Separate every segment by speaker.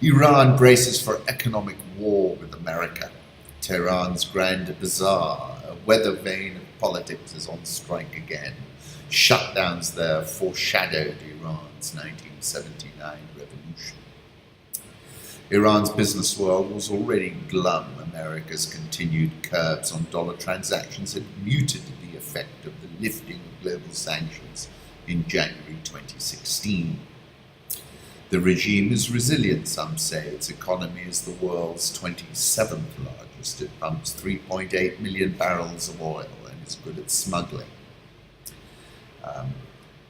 Speaker 1: Iran braces for economic war with America. Tehran's Grand Bazaar, a weather vane of politics, is on strike again. Shutdowns there foreshadowed Iran's 1979 revolution. Iran's business world was already glum. America's continued curbs on dollar transactions had muted the effect of the lifting of global sanctions in January 2016. The regime is resilient, some say. Its economy is the world's 27th largest. It pumps 3.8 million barrels of oil and is good at smuggling.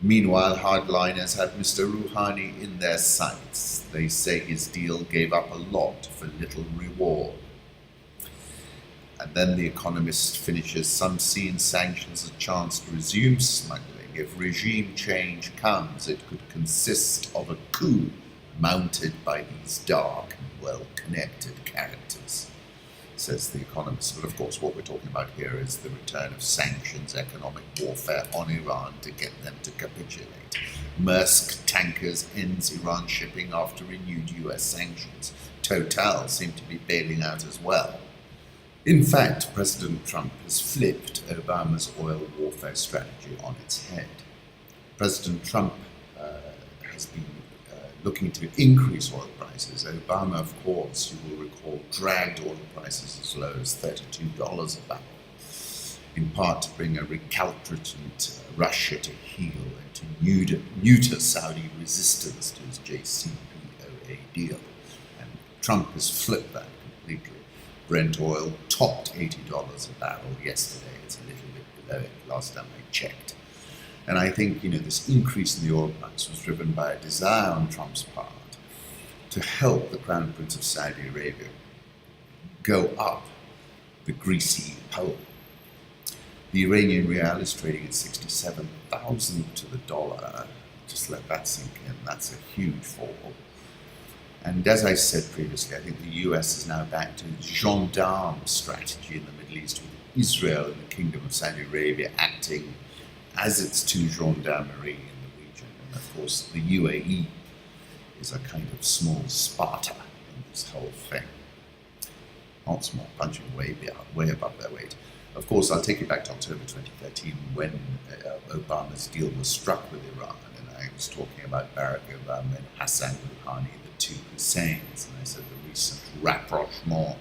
Speaker 1: Meanwhile, hardliners have Mr. Rouhani in their sights. They say his deal gave up a lot for little reward. And then The Economist finishes, some see in sanctions a chance to resume smuggling. If regime change comes, it could consist of a coup mounted by these dark and well-connected characters, says The Economist. But of course, what we're talking about here is the return of sanctions, economic warfare on Iran to get them to capitulate. Maersk tankers ends Iran shipping after renewed US sanctions. Total seem to be bailing out as well. In fact, President Trump has flipped Obama's oil warfare strategy on its head. President Trump has been looking to increase oil prices. Obama, of course, you will recall, dragged oil prices as low as $32 a barrel, in part to bring a recalcitrant Russia to heel and to neuter Saudi resistance to his JCPOA deal. And Trump has flipped that completely. Brent oil topped $80 a barrel yesterday. It's a little bit below it last time I checked. And I think, this increase in the oil price was driven by a desire on Trump's part to help the Crown Prince of Saudi Arabia go up the greasy pole. The Iranian rial is trading at 67,000 to the dollar. Just let that sink in. That's a huge fall. And as I said previously, I think the US is now back to its gendarme strategy in the Middle East, with Israel and the Kingdom of Saudi Arabia acting as its two gendarmerie in the region. And of course, the UAE is a kind of small Sparta in this whole thing. Not small, punching way above their weight. Of course, I'll take you back to October 2013 when Obama's deal was struck with Iran, and I was talking about Barack Obama and Hassan Rouhani, two Husseins, and I said the recent rapprochement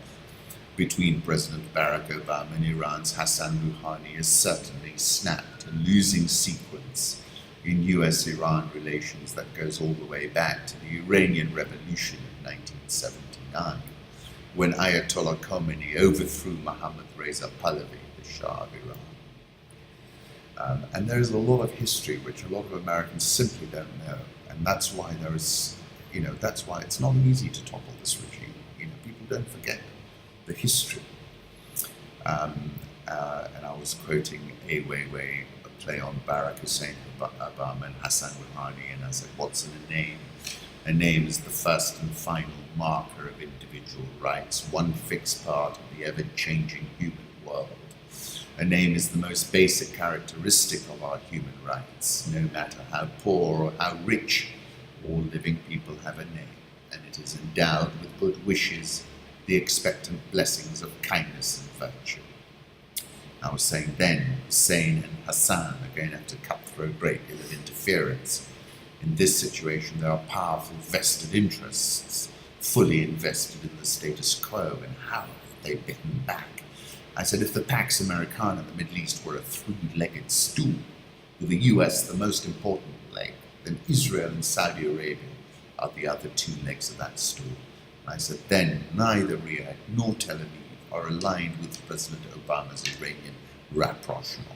Speaker 1: between President Barack Obama and Iran's Hassan Rouhani is certainly snapped, a losing sequence in US-Iran relations that goes all the way back to the Iranian Revolution in 1979, when Ayatollah Khomeini overthrew Mohammad Reza Pahlavi, the Shah of Iran. And there is a lot of history which a lot of Americans simply don't know, and that's why that's why it's not easy to topple this regime. People don't forget the history. And I was quoting a Weiwei, a play on Barack Hussein Obama and Hassan Rouhani, and I said, what's in a name? A name is the first and final marker of individual rights, one fixed part of the ever-changing human world. A name is the most basic characteristic of our human rights. No matter how poor or how rich, all living people have a name, and it is endowed with good wishes, the expectant blessings of kindness and virtue. I was saying then, Hussein and Hassan are going to have to cut through a great deal of interference. In this situation, there are powerful vested interests, fully invested in the status quo, and how have they bitten back? I said, if the Pax Americana in the Middle East were a three-legged stool, with the US the most important leg, then Israel and Saudi Arabia are the other two legs of that stool. And I said, then neither Riyadh nor Tel Aviv are aligned with President Obama's Iranian rapprochement.